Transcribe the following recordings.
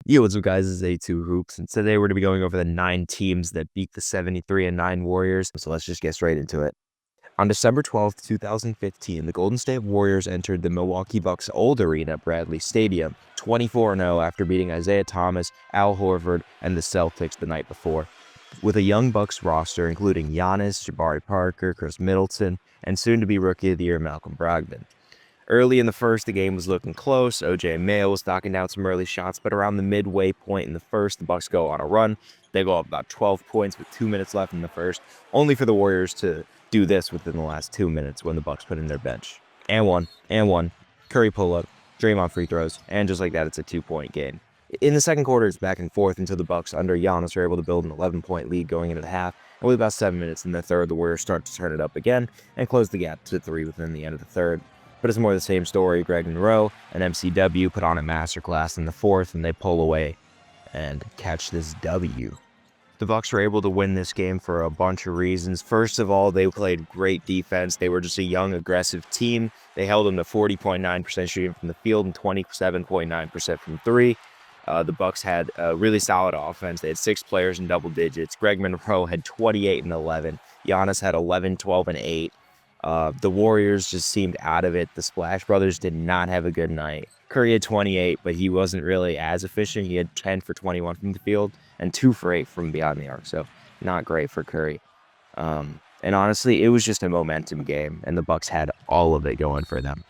Yo, what's up, guys? This is A2 Hoops, and today we're going to be going over the 9 teams that beat the 73-9 Warriors. So let's just get straight into it. On December 12th, 2015, the Golden State Warriors entered the Milwaukee Bucks' old arena, Bradley Stadium, 24-0 after beating Isaiah Thomas, Al Horford, and the Celtics the night before. With a young Bucks roster including Giannis, Jabari Parker, Chris Middleton, and soon-to-be Rookie of the Year Malcolm Brogdon. Early in the first, the game was looking close. OJ Mayo was knocking down some early shots, but around the midway point in the first, the Bucks go on a run. They go up about 12 points with 2 minutes left in the first, only for the Warriors to do this within the last 2 minutes when the Bucks put in their bench. And one. Curry pull-up, Draymond free throws, and just like that, it's a 2-point game. In the second quarter, it's back and forth until the Bucks under Giannis are able to build an 11-point lead going into the half. And with about 7 minutes in the third, the Warriors start to turn it up again and close the gap to 3 within the end of the third. But it's more the same story. Greg Monroe and MCW put on a masterclass in the fourth, and they pull away and catch this W. The Bucks were able to win this game for a bunch of reasons. First of all, they played great defense. They were just a young, aggressive team. They held them to 40.9% shooting from the field and 27.9% from three. The Bucks had a really solid offense. They had 6 players in double digits. Greg Monroe had 28 and 11. Giannis had 11, 12, and 8. The Warriors just seemed out of it. The Splash Brothers did not have a good night. Curry had 28, but he wasn't really as efficient. He had 10 for 21 from the field and 2 for 8 from beyond the arc, so not great for Curry. And honestly, it was just a momentum game, and the Bucks had all of it going for them.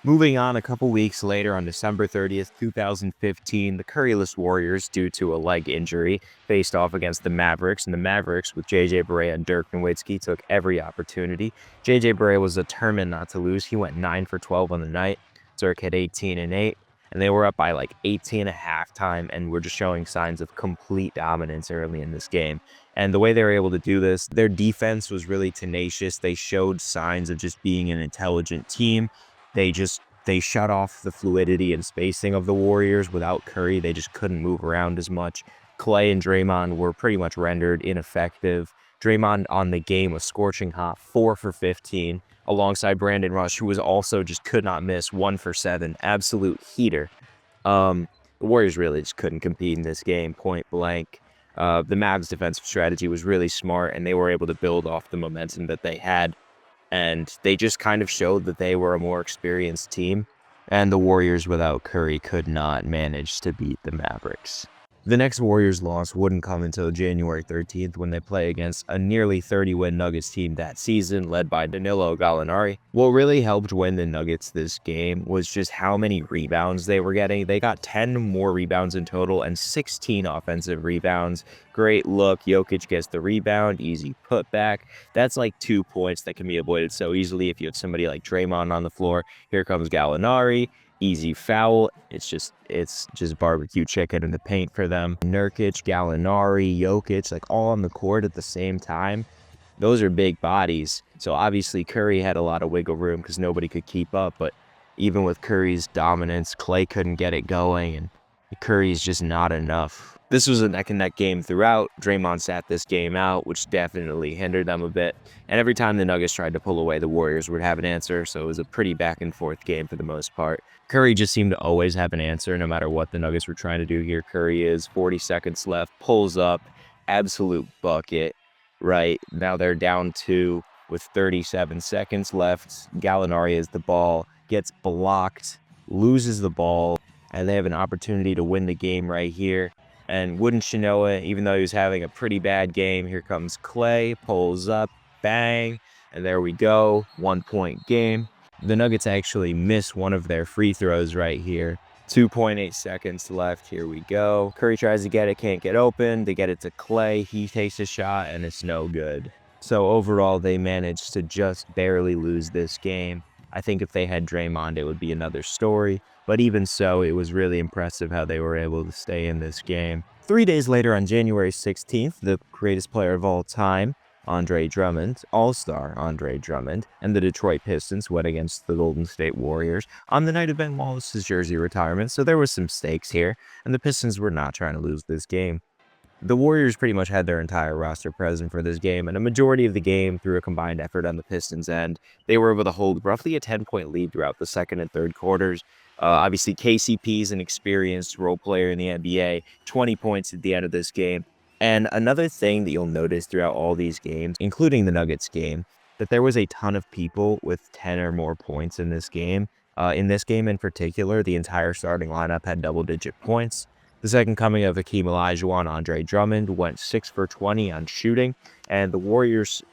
Moving on, a couple weeks later, on December 30th, 2015, the Curryless Warriors, due to a leg injury, faced off against the Mavericks, and the Mavericks, with J.J. Barea and Dirk Nowitzki, took every opportunity. J.J. Barea was determined not to lose. He went 9 for 12 on the night. Dirk had 18 and 8, and they were up by like 18 at halftime, and were just showing signs of complete dominance early in this game. And the way they were able to do this, their defense was really tenacious. They showed signs of just being an intelligent team. They shut off the fluidity and spacing of the Warriors. Without Curry, they just couldn't move around as much. Klay and Draymond were pretty much rendered ineffective. Draymond on the game was scorching hot, 4 for 15, alongside Brandon Rush, who was also just could not miss, 1 for 7, absolute heater. The Warriors really just couldn't compete in this game, point blank. The Mavs' defensive strategy was really smart, and they were able to build off the momentum that they had. And they just kind of showed that they were a more experienced team, and the Warriors without Curry could not manage to beat the Mavericks. The next Warriors loss wouldn't come until January 13th when they play against a nearly 30-win Nuggets team that season, led by Danilo Gallinari. What really helped win the Nuggets this game was just how many rebounds they were getting. They got 10 more rebounds in total and 16 offensive rebounds. Great look. Jokic gets the rebound, easy putback. That's like 2 points that can be avoided so easily if you have somebody like Draymond on the floor. Here comes Gallinari. Easy foul. It's just barbecue chicken in the paint for them. Nurkic, Gallinari, Jokic, like all on the court at the same time. Those are big bodies. So obviously Curry had a lot of wiggle room because nobody could keep up. But even with Curry's dominance, Klay couldn't get it going, and Curry's just not enough. This was a neck-and-neck game throughout. Draymond sat this game out, which definitely hindered them a bit. And every time the Nuggets tried to pull away, the Warriors would have an answer, so it was a pretty back-and-forth game for the most part. Curry just seemed to always have an answer no matter what the Nuggets were trying to do here. Curry is 40 seconds left, pulls up, absolute bucket, right? Now they're down 2 with 37 seconds left. Gallinari has the ball, gets blocked, loses the ball, and they have an opportunity to win the game right here. And wouldn't you know it, even though he was having a pretty bad game, here comes Klay, pulls up, bang, and there we go, 1-point game. The Nuggets actually miss one of their free throws right here. 2.8 seconds left, here we go. Curry tries to get it, can't get open. They get it to Klay, he takes a shot, and it's no good. So overall, they managed to just barely lose this game. I think if they had Draymond, it would be another story. But even so, it was really impressive how they were able to stay in this game. 3 days later, on January 16th, the greatest player of all time, Andre Drummond, all-star Andre Drummond, and the Detroit Pistons went against the Golden State Warriors on the night of Ben Wallace's jersey retirement. So there were some stakes here, and the Pistons were not trying to lose this game. The Warriors pretty much had their entire roster present for this game, and a majority of the game through a combined effort on the Pistons' end. They were able to hold roughly a 10-point lead throughout the second and third quarters. Obviously, KCP is an experienced role player in the NBA, 20 points at the end of this game. And another thing that you'll notice throughout all these games, including the Nuggets game, that there was a ton of people with 10 or more points in this game. In this game in particular, the entire starting lineup had double-digit points. The second coming of Hakeem Olajuwon, Andre Drummond, went 6 for 20 on shooting. And the Warriors,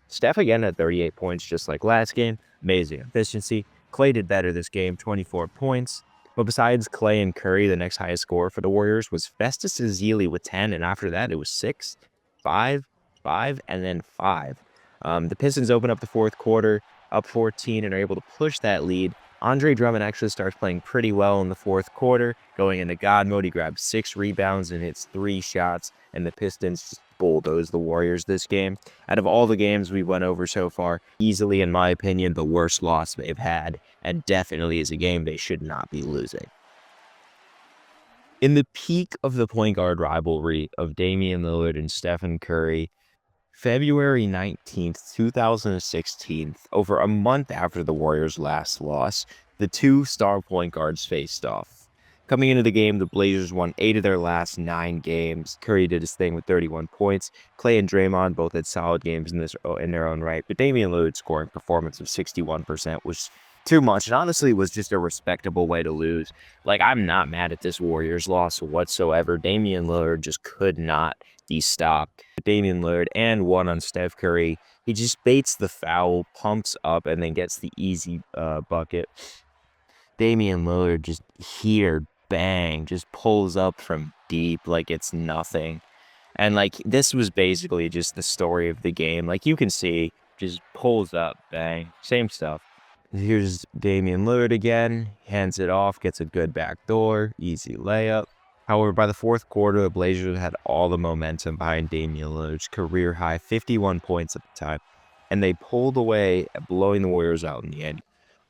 Steph again had 38 points just like last game. Amazing efficiency. Clay did better this game, 24 points. But besides Clay and Curry, the next highest score for the Warriors was Festus Ezeli with 10. And after that, it was 6, 5, 5, and then 5. The Pistons open up the fourth quarter, up 14, and are able to push that lead. Andre Drummond actually starts playing pretty well in the fourth quarter, going into God mode. He grabs 6 rebounds and hits 3 shots, and the Pistons just bulldoze the Warriors this game. Out of all the games we went over so far, easily, in my opinion, the worst loss they've had, and definitely is a game they should not be losing. In the peak of the point guard rivalry of Damian Lillard and Stephen Curry, February 19th, 2016, over a month after the Warriors' last loss, the two star point guards faced off. Coming into the game, the Blazers won 8 of their last 9 games. Curry did his thing with 31 points. Clay and Draymond both had solid games in their own right, but Damian Lillard's scoring performance of 61% was too much, and honestly was just a respectable way to lose. Like, I'm not mad at this Warriors loss whatsoever. Damian Lillard just could not be stopped. Damian Lillard and one on Steph Curry. He just baits the foul, pumps up, and then gets the easy bucket. Damian Lillard just here, bang, just pulls up from deep like it's nothing. And like, this was basically just the story of the game. Like, you can see, just pulls up, bang, same stuff. Here's Damian Lillard again, hands it off, gets a good backdoor, easy layup. However, by the fourth quarter, the Blazers had all the momentum behind Damian Lillard's career high 51 points at the time, and they pulled away, blowing the Warriors out in the end.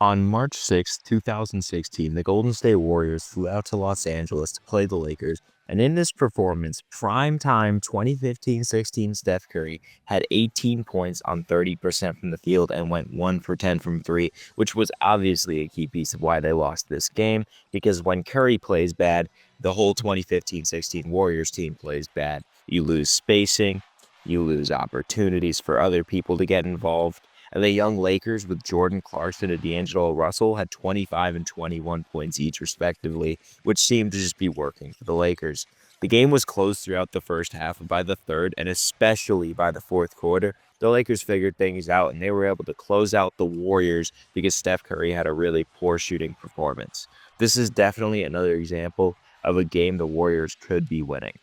On March 6, 2016, the Golden State Warriors flew out to Los Angeles to play the Lakers, and in this performance, prime-time 2015-16 Steph Curry had 18 points on 30% from the field and went 1 for 10 from 3, which was obviously a key piece of why they lost this game, because when Curry plays bad, the whole 2015-16 Warriors team plays bad. You lose spacing, you lose opportunities for other people to get involved. And the young Lakers with Jordan Clarkson and D'Angelo Russell had 25 and 21 points each respectively, which seemed to just be working for the Lakers. The game was close throughout the first half, and by the third, and especially by the fourth quarter, the Lakers figured things out, and they were able to close out the Warriors because Steph Curry had a really poor shooting performance. This is definitely another example of a game the Warriors could be winning.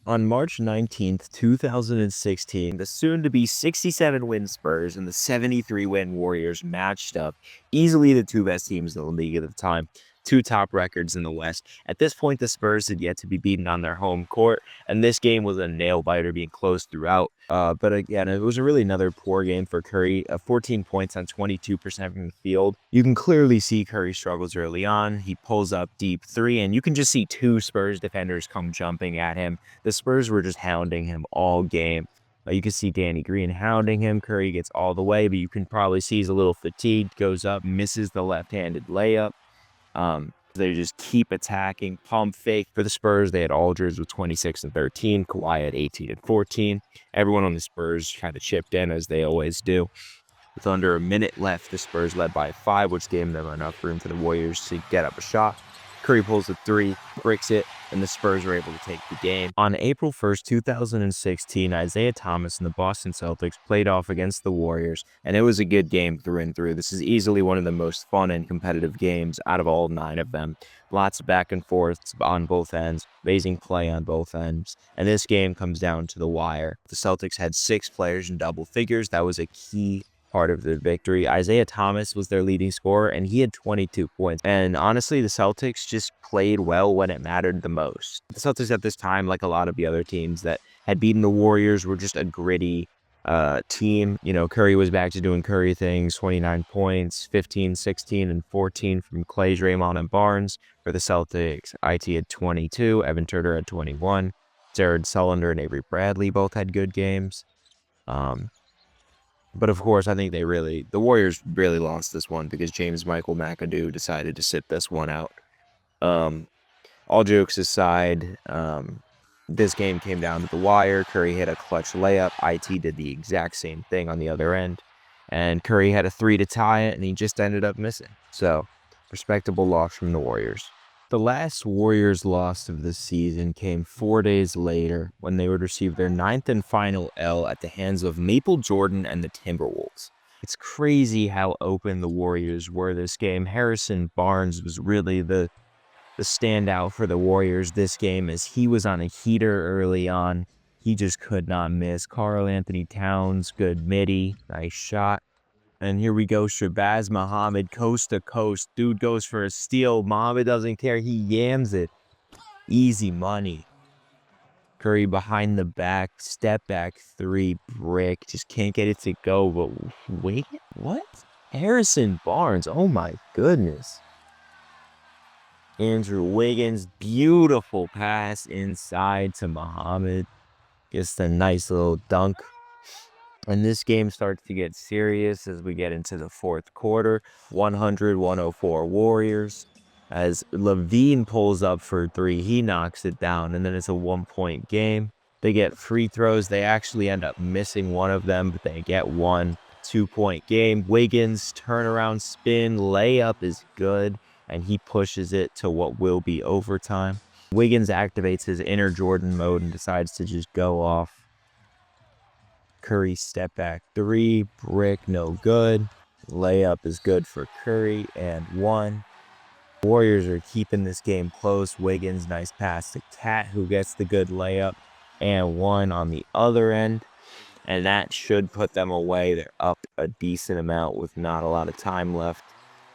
On March 19th, 2016, the soon-to-be 67-win Spurs and the 73-win Warriors matched up, easily the two best teams in the league at the time, 2 top records in the West. At this point, the Spurs had yet to be beaten on their home court, and this game was a nail-biter, being close throughout. But again, it was really another poor game for Curry, 14 points on 22% from the field. You can clearly see Curry struggles early on. He pulls up deep 3, and you can just see 2 Spurs defenders come jumping at him. The Spurs were just hounding him all game. You can see Danny Green hounding him. Curry gets all the way, but you can probably see he's a little fatigued, goes up, misses the left-handed layup. They just keep attacking, pump fake. For the Spurs, they had Aldridge with 26 and 13, Kawhi at 18 and 14. Everyone on the Spurs kind of chipped in, as they always do. With under a minute left, the Spurs led by 5, which gave them enough room for the Warriors to get up a shot. Curry pulls a 3, bricks it, and the Spurs were able to take the game. On April 1st, 2016, Isaiah Thomas and the Boston Celtics played off against the Warriors, and it was a good game through and through. This is easily one of the most fun and competitive games out of all 9 of them. Lots of back and forths on both ends, amazing play on both ends, and this game comes down to the wire. The Celtics had 6 players in double figures. That was a key part of the victory. Isaiah Thomas was their leading scorer, and he had 22 points. And honestly, the Celtics just played well when it mattered the most. The Celtics at this time, like a lot of the other teams that had beaten the Warriors, were just a gritty team. You know, Curry was back to doing Curry things, 29 points, 15, 16, and 14 from Clay, Draymond, and Barnes. For the Celtics, IT had 22, Evan Turner had 21, Jared Sullinger and Avery Bradley both had good games. But of course, I think the Warriors really lost this one because James Michael McAdoo decided to sit this one out. All jokes aside, this game came down to the wire. Curry hit a clutch layup. IT did the exact same thing on the other end. And Curry had a 3 to tie it, and he just ended up missing. So, respectable loss from the Warriors. The last Warriors loss of the season came 4 days later when they would receive their 9th and final L at the hands of Maple Jordan and the Timberwolves. It's crazy how open the Warriors were this game. Harrison Barnes was really the standout for the Warriors this game, as he was on a heater early on. He just could not miss. Karl-Anthony Towns, good midi, nice shot. And here we go, Shabazz Muhammad, coast to coast. Dude goes for a steal. Muhammad doesn't care. He yams it. Easy money. Curry behind the back, step back 3, brick. Just can't get it to go. But wait, what? Harrison Barnes, oh my goodness. Andrew Wiggins, beautiful pass inside to Muhammad. Gets a nice little dunk. And this game starts to get serious as we get into the fourth quarter. 100-104 Warriors. As Levine pulls up for 3, he knocks it down, and then it's a 1-point game. They get free throws. They actually end up missing one of them, but they get one. 2-point game. Wiggins, turnaround spin, layup is good, and he pushes it to what will be overtime. Wiggins activates his inner Jordan mode and decides to just go off. Curry step back 3, brick, no good. Layup is good for Curry and 1. Warriors are keeping this game close. Wiggins, nice pass to Cat, who gets the good layup and 1 on the other end. And that should put them away. They're up a decent amount with not a lot of time left.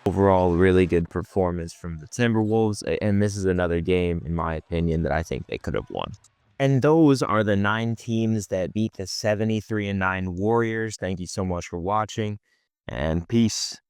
Overall, really good performance from the Timberwolves. And this is another game, in my opinion, that I think they could have won. And those are the 9 teams that beat the 73-9 Warriors. Thank you so much for watching, and peace.